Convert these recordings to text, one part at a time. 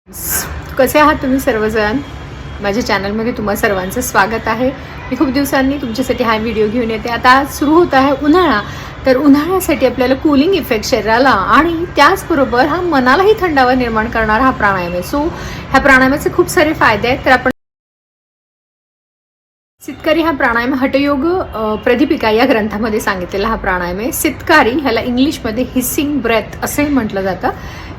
कसे आहात तुम्ही सर्वजण? माझ्या चॅनलमध्ये तुम्हा सर्वांचं स्वागत आहे. मी खूप दिवसांनी तुमच्यासाठी हा व्हिडिओ घेऊन येते. आता सुरू होत आहे उन्हाळा, तर उन्हाळ्यासाठी आपल्याला कूलिंग इफेक्ट शरीराला आणि त्याचबरोबर हा मनालाही थंडावा निर्माण करणारा हा प्राणायाम आहे. सो ह्या प्राणायामाचे खूप सारे फायदे आहेत. तर आपण सितकारी हा प्राणायाम हठयोग प्रदीपिका या ग्रंथामध्ये सांगितलेला हा प्राणायाम आहे. सितकारी ह्याला इंग्लिशमध्ये हिसिंग ब्रेथ असंही म्हटलं जातं.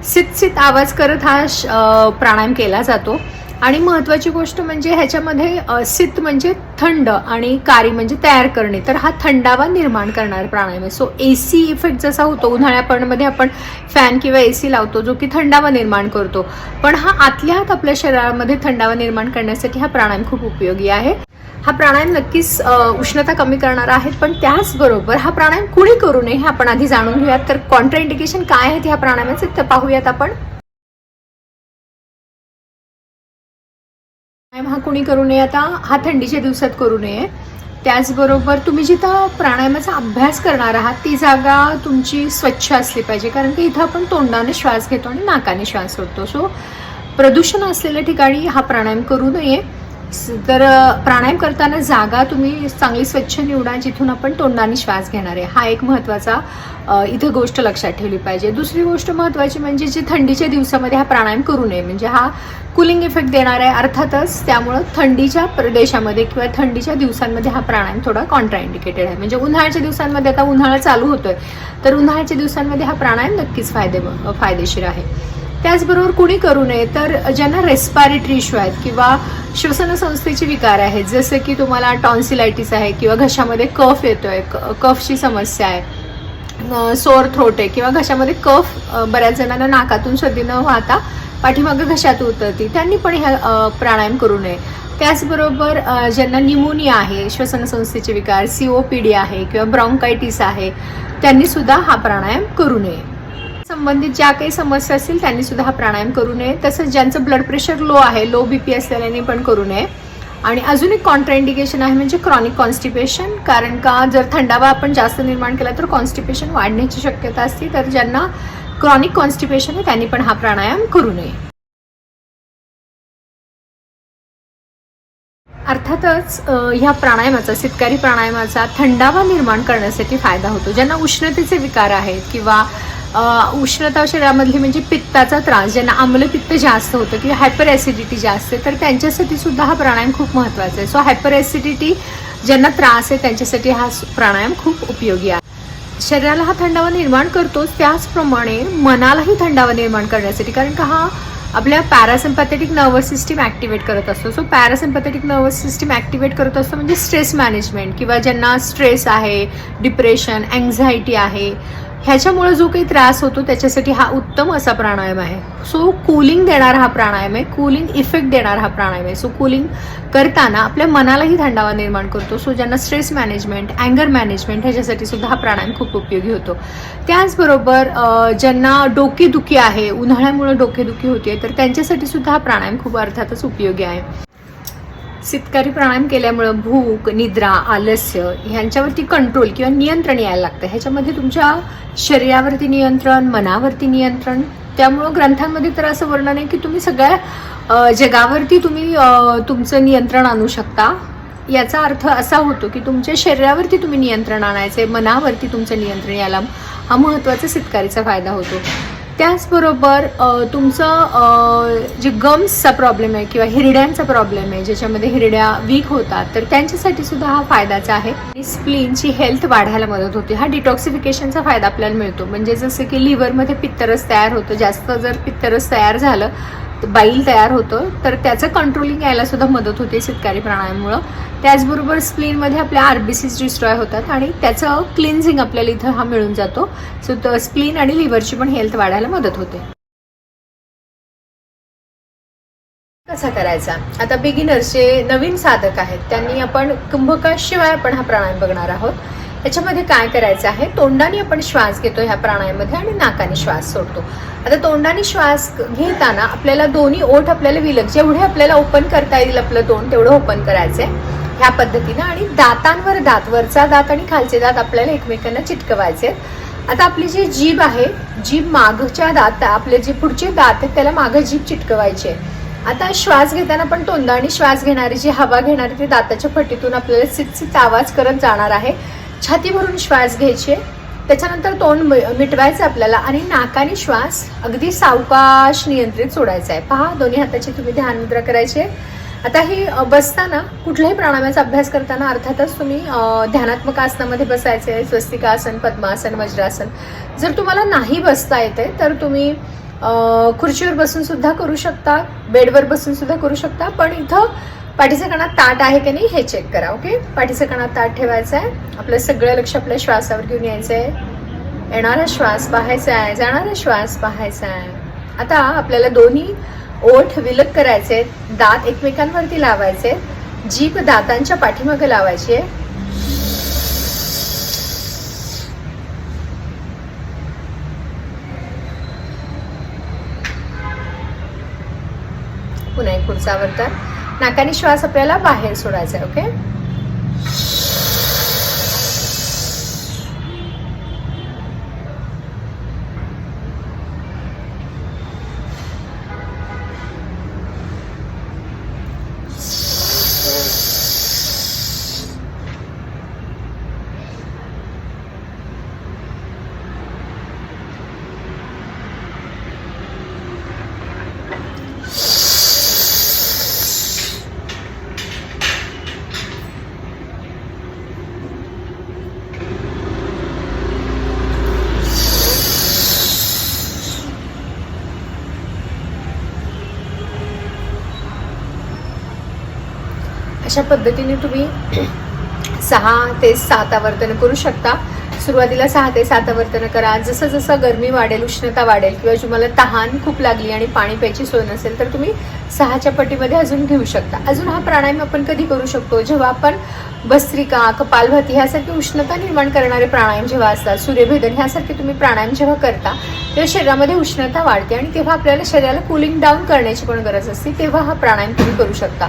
सित सित आवाज करत हा प्राणायाम केला जातो. आणि महत्त्वाची गोष्ट म्हणजे ह्याच्यामध्ये सित म्हणजे थंड आणि कारी म्हणजे तयार करणे, तर हा थंडावा निर्माण करणारा प्राणायाम आहे. सो AC इफेक्ट जसा होतो उन्हाळ्यामध्ये आपण फॅन किंवा AC लावतो जो की थंडावा निर्माण करतो, पण हा आतल्या आत आपल्या शरीरामध्ये थंडावा निर्माण करण्यासाठी हा प्राणायाम खूप उपयोगी आहे. हा प्राणायाम नक्कीच उष्णता कमी करणारा आहे, पण त्याचबरोबर हा प्राणायाम कुणी करू नये हे आपण आधी जाणून घेऊयात. तर कॉन्ट्राइंडिकेशन काय आहेत ह्या प्राणायामाचे ते पाहूयात आपण. हा कुणी करू नये, आता हा थंडीच्या दिवसात करू नये. त्याचबरोबर तुम्ही जिथं प्राणायामाचा अभ्यास करणार आहात ती जागा तुमची स्वच्छ असली पाहिजे, कारण की इथं आपण तोंडाने श्वास घेतो आणि नाकाने श्वास सोडतो. सो प्रदूषण असलेल्या ठिकाणी हा प्राणायाम करू नये. तर प्राणायाम करताना जागा तुम्ही चांगली स्वच्छ निवडा जिथून आपण तोंडाने श्वास घेणार आहे. हा एक महत्त्वाचा इथं गोष्ट लक्षात ठेवली पाहिजे. दुसरी गोष्ट महत्त्वाची म्हणजे जे थंडीच्या दिवसामध्ये हा प्राणायाम करू नये, म्हणजे हा कूलिंग इफेक्ट देणार आहे अर्थातच, त्यामुळं थंडीच्या प्रदेशामध्ये किंवा थंडीच्या दिवसांमध्ये हा प्राणायाम थोडा कॉन्ट्राइंडिकेटेड आहे. म्हणजे उन्हाळ्याच्या दिवसांमध्ये आता उन्हाळा चालू होतोय, तर उन्हाळ्याच्या दिवसांमध्ये हा प्राणायाम नक्कीच फायदेशीर आहे. त्याचबरोबर कुणी करू नये, तर ज्यांना रेस्पिरेटरी इश्यू आहेत किंवा श्वसन संस्थेचे विकार आहेत, जसं की तुम्हाला टॉन्सिलायटिस आहे किंवा घशामध्ये कफ येतोय, कफची समस्या आहे, सोअर थ्रोट आहे किंवा घशामध्ये कफ बऱ्याच जणांना नाकातून सर्दी न वाहता पाठीमागे घशात उतरते, त्यांनी पण हा प्राणायाम करू नये. त्याचबरोबर ज्यांना न्यूमोनिया आहे, श्वसन संस्थेचे विकार, COPD आहे किंवा ब्रॉन्कायटिस आहे, त्यांनी सुद्धा हा प्राणायाम करू नये. संबंधित ज्या काही समस्या असतील त्यांनी सुद्धा हा प्राणायाम करू नये. तसंच ज्यांचं ब्लड प्रेशर लो आहे, लो BP असलेल्यांनी पण करू नये. आणि अजून एक कॉन्ट्राइंडिकेशन आहे म्हणजे क्रॉनिक कॉन्स्टिपेशन, कारण का जर थंडावा आपण जास्त निर्माण केला तर कॉन्स्टिपेशन वाढण्याची शक्यता असते. तर ज्यांना क्रॉनिक कॉन्स्टिपेशन आहे त्यांनी पण हा प्राणायाम करू नये. अर्थातच ह्या प्राणायामाचा, सितकारी प्राणायामाचा थंडावा निर्माण करण्यासाठी फायदा होतो. ज्यांना उष्णतेचे विकार आहेत किंवा उष्णता शरीरामधली म्हणजे पित्ताचा त्रास, ज्यांना आम्लपित्त जास्त होतं किंवा हायपर ॲसिडिटी जास्त आहे, तर त्यांच्यासाठी सुद्धा हा प्राणायाम खूप महत्त्वाचा आहे. सो हायपर ॲसिडिटी ज्यांना त्रास आहे त्यांच्यासाठी हा प्राणायाम खूप उपयोगी आहे. शरीराला हा थंडावा निर्माण करतोच, त्याचप्रमाणे मनालाही थंडावा निर्माण करण्यासाठी, कारण का हा आपल्या पॅरासिम्पॅथेटिक नर्वस सिस्टीम ॲक्टिवेट करत असतो. So parasympathetic nervous system activate करत असतो म्हणजे स्ट्रेस मॅनेजमेंट, किंवा ज्यांना स्ट्रेस आहे, डिप्रेशन, अँझायटी आहे, ह्याच्यामुळे जो काही त्रास होतो त्याच्यासाठी हा उत्तम असा प्राणायाम आहे. सो कूलिंग देणारा हा प्राणायाम आहे, कूलिंग इफेक्ट देणारा हा प्राणायाम आहे. सो कूलिंग करताना आपल्या मनालाही थंडावा निर्माण करतो. सो ज्यांना स्ट्रेस मॅनेजमेंट, अँगर मॅनेजमेंट ह्याच्यासाठी सुद्धा हा प्राणायाम खूप उपयोगी होतो. त्याचबरोबर ज्यांना डोकेदुखी आहे, उन्हाळ्यामुळे डोकेदुखी होते, तर त्यांच्यासाठी सुद्धा हा प्राणायाम खूप अर्थातच उपयोगी आहे. सितकारी प्राणायाम केल्यामुळं भूक, निद्रा, आलस्य ह्यांच्यावरती कंट्रोल किंवा नियंत्रण यायला लागतं. ह्याच्यामध्ये तुमच्या शरीरावरती नियंत्रण, मनावरती नियंत्रण. त्यामुळं ग्रंथांमध्ये तर असं वर्णन आहे की तुम्ही सगळ्या जगावरती तुम्ही तुमचं नियंत्रण आणू शकता. याचा अर्थ असा होतो की तुमच्या शरीरावरती तुम्ही नियंत्रण आणायचे, मनावरती तुमचं नियंत्रण यायला हा महत्त्वाचा सितकारीचा फायदा होतो. त्याचबरोबर तुमचं जे गम्सचा प्रॉब्लेम आहे किंवा हिरड्यांचा प्रॉब्लेम आहे, ज्याच्यामध्ये हिरड्या वीक होतात, तर त्यांच्यासाठी सुद्धा हा फायद्याचा आहे. आणि स्प्लीनची हेल्थ वाढायला मदत होते. हा डिटॉक्सिफिकेशनचा फायदा आपल्याला मिळतो. म्हणजे जसं की लिव्हरमध्ये पित्तरस तयार होतं, जास्त जर पित्तरस तयार झालं, बाईल तयार होतं, तर त्याचं कंट्रोलिंग यायला सुद्धा मदत होते सितकारी प्राणायाममुळं. त्याचबरोबर स्प्लीनमध्ये आपल्या RBCs डिस्ट्रॉय होतात आणि त्याचं क्लिन्झिंग आपल्याला इथं हा मिळून जातो. सो स्प्लीन आणि लिव्हरची पण हेल्थ वाढायला मदत होते. कसा करायचा? आता बिगिनर्सचे नवीन साधक आहेत त्यांनी आपण कुंभकाशिवाय आपण हा प्राणायाम बघणार आहोत. याच्यामध्ये काय करायचं आहे, तोंडाने आपण श्वास घेतो ह्या प्राणायामामध्ये आणि नाकाने श्वास सोडतो. आता तोंडाने श्वास घेताना आपल्याला दोन्ही ओठ आपल्याला विलग, जेवढे आपल्याला ओपन करता येईल आपलं तोंड तेवढं ओपन करायचंय ह्या पद्धतीनं. आणि दातांवर दात, वरचा दात आणि खालचे दात आपल्याला एकमेकांना चिटकवायचे. आता आपली जी जीभ आहे, जीभ मागच्या दात, आपले जे पुढचे दात आहेत त्याला मागं जीभ चिटकवायची आहे. आता श्वास घेताना पण तोंडाने श्वास घेणारी जी हवा घेणारी ती दाताच्या फटीतून आपल्याला सित आवाज करत जाणार आहे. छाती भरून श्वास घ्यायचे, त्याच्यानंतर तोंड मिटवायचं आपल्याला आणि नाकाने श्वास अगदी सावकाश नियंत्रित सोडायचा आहे. पहा, दोन्ही हाताची तुम्ही ध्यान मुद्रा करायची आहे. आता ही बसताना कुठल्याही प्राणायामाचा अभ्यास करताना अर्थातच तुम्ही ध्यानात्मक आसनामध्ये बसायचे आहे. स्वस्तिकासन, पद्मासन, वज्रासन. जर तुम्हाला नाही बसता येते तर तुम्ही खुर्चीवर बसून सुद्धा करू शकता, बेडवर बसून सुद्धा करू शकता. पण इथं पाठीच्या कणात ताट आहे की नाही हे चेक करा. ओके, पाठीच्या कणात ताट ठेवायचं आहे. आपलं सगळं लक्ष आपल्या श्वासावर घेऊन यायचं आहे. येणारा श्वास पाहायचा आहे, जाणारा श्वास पाहायचा आहे. आता आपल्याला दोन्ही ओठ विलग करायचे, दात एकमेकांवरती लावायचे, जीभ दातांच्या पाठीमागे लावायची आहे. पुन्हा एक पुढचा आवर्तन. नाकाने श्वास आपल्याला बाहेर सोडायचा आहे. ओके, अशा पद्धतीने तुम्ही 6 ते 7 आवर्तन करू शकता. सुरुवातीला 6 ते 7 आवर्तन करा. जसं जसं गरमी वाढेल, उष्णता वाढेल किंवा तुम्हाला तहान खूप लागली आणि पाणी प्यायची सोय नसेल तर तुम्ही 6च्या पटीमध्ये अजून घेऊ शकता. अजून हा प्राणायाम आपण कधी करू शकतो, जेव्हा आपण भस्त्रिका, कपालभाती ह्यासारखे उष्णता निर्माण करणारे प्राणायाम जेव्हा असतात, सूर्यभेदन ह्यासारखे तुम्ही प्राणायाम जेव्हा करता तेव्हा शरीरामध्ये उष्णता वाढते आणि तेव्हा आपल्याला शरीराला कूलिंग डाऊन करण्याची पण गरज असते. तेव्हा हा प्राणायाम तुम्ही करू शकता.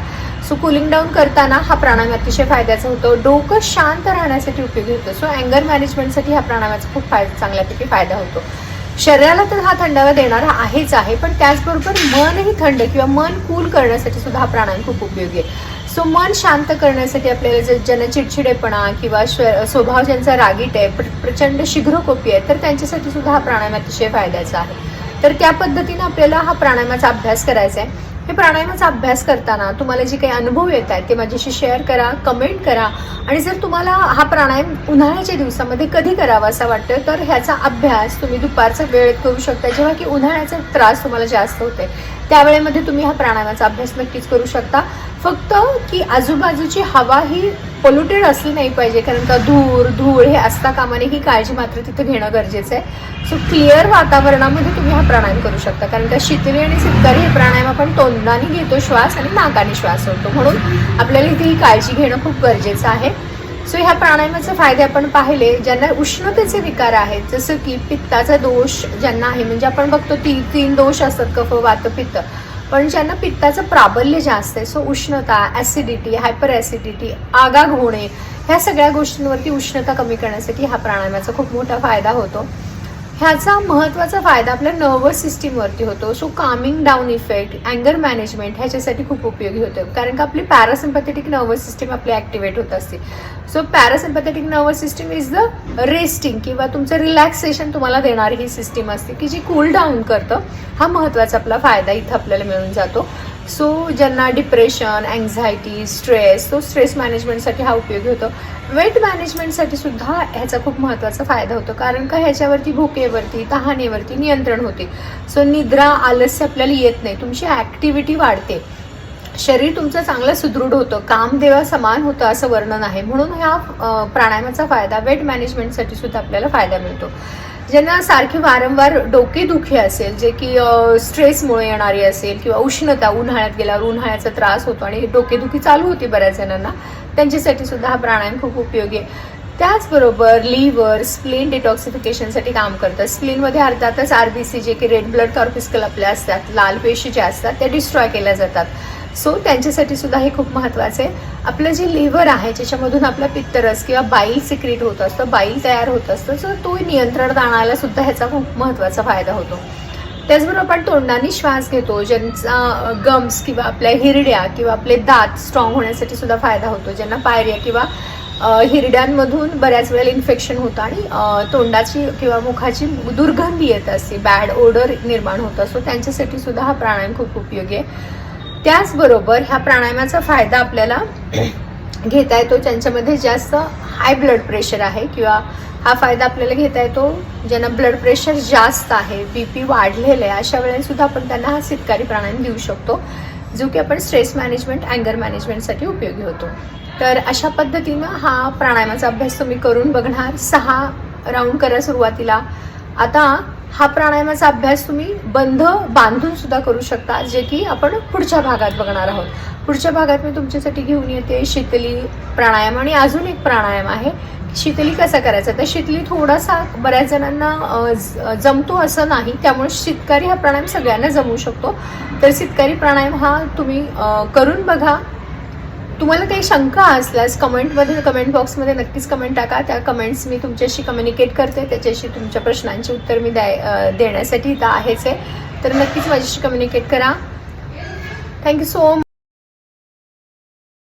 सो कूलिंग डाऊन करताना हा प्राणायाम अतिशय फायद्याचा होतो. डोकं शांत राहण्यासाठी उपयोगी होतो. सो अँगर मॅनेजमेंटसाठी हा प्राणायामाचा खूप चांगल्यापैकी फायदा होतो. शरीराला तर हा थंडावा देणारा आहेच आहे, पण त्याचबरोबर मनही थंड किंवा मन कूल करण्यासाठी सुद्धा हा प्राणायाम खूप उपयोगी आहे. सो मन शांत करण्यासाठी आपल्याला ज्यांना चिडचिडेपणा किंवा स्वभाव ज्यांचा रागीट आहे, प्रचंड शीघ्रकोपी आहे, तर त्यांच्यासाठी सुद्धा हा प्राणायाम अतिशय फायद्याचा आहे. तर त्या पद्धतीने आपल्याला हा प्राणायामाचा अभ्यास करायचा आहे. हे प्राणायामाचा अभ्यास करताना तुम्हाला जे काही अनुभव येत आहेत ते माझ्याशी शेअर करा, कमेंट करा. आणि जर तुम्हाला हा प्राणायाम उन्हाळ्याच्या दिवसामध्ये कधी करावा असा वाटतोय तर ह्याचा अभ्यास तुम्ही दुपारचा वेळेत करू शकता, जेव्हा की उन्हाळ्याचा त्रास तुम्हाला जास्त होते त्यावेळेमध्ये तुम्ही हा प्राणायामाचा अभ्यास नक्कीच करू शकता. फक्त की आजूबाजूची हवा ही पोल्युटेड असली नाही पाहिजे, कारण का धूळ हे असता कामा नये, ही काळजी मात्र तिथे घेणं गरजेचं आहे. सो क्लिअर वातावरणामध्ये तुम्ही हा प्राणायाम करू शकता, कारण का शीतली आणि सितकारी हे प्राणायाम आपण तोंडाने घेतो श्वास आणि नाकाने श्वास सोडतो, म्हणून आपल्याला इथे ही काळजी घेणं खूप गरजेचं आहे. सो ह्या प्राणायामाचे फायदे आपण पाहिले. ज्यांना उष्णतेचे विकार आहेत, जसं की पित्ताचा दोष ज्यांना आहे, म्हणजे आपण बघतो 3 दोष असतात, कफ, वात, पित्त, पण ज्यांना पित्ताचं प्राबल्य जास्त आहे, सो उष्णता, ॲसिडिटी, हायपर ॲसिडिटी, आगाग होणे, ह्या सगळ्या गोष्टींवरती उष्णता कमी करण्यासाठी हा प्राणायामाचा खूप मोठा फायदा होतो. ह्याचा महत्त्वाचा फायदा आपल्या नर्वस सिस्टीमवरती होतो. सो कामिंग डाऊन इफेक्ट, अँगर मॅनेजमेंट ह्याच्यासाठी खूप उपयोगी होते, कारण का आपली पॅरासिम्पॅथेटिक नर्वस सिस्टीम आपली ॲक्टिवेट होत असते. So parasympathetic nervous system is the resting किंवा तुमचं रिलॅक्सेशन तुम्हाला देणारी ही सिस्टीम असते की जी कूल डाऊन करतं. हा महत्त्वाचा आपला फायदा इथं आपल्याला मिळून जातो. सो ज्यांना डिप्रेशन, अँझायटी, स्ट्रेस, तो स्ट्रेस मॅनेजमेंटसाठी हा उपयोगी होतो. वेट मॅनेजमेंटसाठी सुद्धा ह्याचा खूप महत्त्वाचा फायदा होतो, कारण का ह्याच्यावरती भुकेवरती, तहानेवरती नियंत्रण होते. सो निद्रा, आलस्य आपल्याला येत नाही, तुमची ॲक्टिव्हिटी वाढते, शरीर तुमचं चांगलं सुदृढ होतं, कामदेवा समान होतं असं वर्णन आहे. म्हणून ह्या प्राणायामाचा फायदा वेट मॅनेजमेंटसाठी सुद्धा आपल्याला फायदा मिळतो. ज्यांना सारखी वारंवार डोकेदुखी असेल, जे की स्ट्रेसमुळे येणारी असेल किंवा उष्णता, उन्हाळ्यात गेल्यावर उन्हाळ्याचा त्रास होतो आणि डोकेदुखी चालू होती बऱ्याच जणांना, त्यांच्यासाठी सुद्धा हा प्राणायाम खूप उपयोगी आहे. त्याचबरोबर लिव्हर, स्प्लीन डिटॉक्सिफिकेशनसाठी काम करतं. स्प्लीनमध्ये अर्थातच RBC, जे की रेड ब्लड कॉर्पिस्कल आपल्या असतात, लाल पेशी ज्या असतात त्या डिस्ट्रॉय केल्या जातात. सो त्यांच्यासाठी सुद्धा हे खूप महत्त्वाचं आहे. आपलं जे लिव्हर आहे ज्याच्यामधून आपला पित्तरस किंवा बाईल सिक्रीट होत असतं, बाईल तयार होत असतं, सो तो नियंत्रणात आणायला सुद्धा ह्याचा खूप महत्त्वाचा फायदा होतो. त्याचबरोबर आपण तोंडाने श्वास घेतो, ज्यांचा गम्स किंवा आपल्या हिरड्या किंवा आपले दात स्ट्रॉंग होण्यासाठी सुद्धा फायदा होतो. ज्यांना पायरिया किंवा हिरड्यांमधून बऱ्याच वेळेला इन्फेक्शन होतं आणि तोंडाची किंवा मुखाची दुर्गंधी येत असते, बॅड ओडर निर्माण होत असतो, त्यांच्यासाठी सुद्धा हा प्राणायाम खूप उपयोगी आहे. त्याचबरोबर ह्या प्राणायामाचा फायदा आपल्याला घेता येतो ज्यांच्यामध्ये जास्त हाय ब्लड प्रेशर आहे, किंवा हा फायदा आपल्याला घेता येतो ज्यांना ब्लड प्रेशर जास्त आहे, BP वाढलेलं आहे, अशा वेळेला सुद्धा आपण त्यांना हा शीतकारी प्राणायाम देऊ शकतो, जो की आपण स्ट्रेस मॅनेजमेंट, अँगर मॅनेजमेंटसाठी उपयोगी होतो. तर अशा पद्धतीनं हा प्राणायामाचा अभ्यास तुम्ही करून बघणार. 6 राऊंड करा सुरुवातीला. आता हा प्राणायामाचा अभ्यास तुम्ही बांधून सुद्धा करू शकता, जे की आपण पुढच्या भागात बघणार आहोत. पुढच्या भागात मी तुमच्यासाठी घेऊन येते शीतली प्राणायाम, आणि अजून एक प्राणायाम आहे शीतली कसा करायचा. तर शीतली थोडासा बऱ्याच जणांना जमतो असं नाही, त्यामुळे शीतकारी हा प्राणायाम सगळ्यांना जमू शकतो. तर शीतकारी प्राणायाम हा तुम्ही करून बघा. तुम्हाला काही शंका असल्यास कमेंट बॉक्समध्ये नक्कीच कमेंट टाका. त्या कमेंट्स मी तुमच्याशी कम्युनिकेट करते, त्याच्याशी तुमच्या प्रश्नांची उत्तर मी देण्यासाठी इथं आहेच आहे. तर नक्कीच माझ्याशी कम्युनिकेट करा. Thank you so much.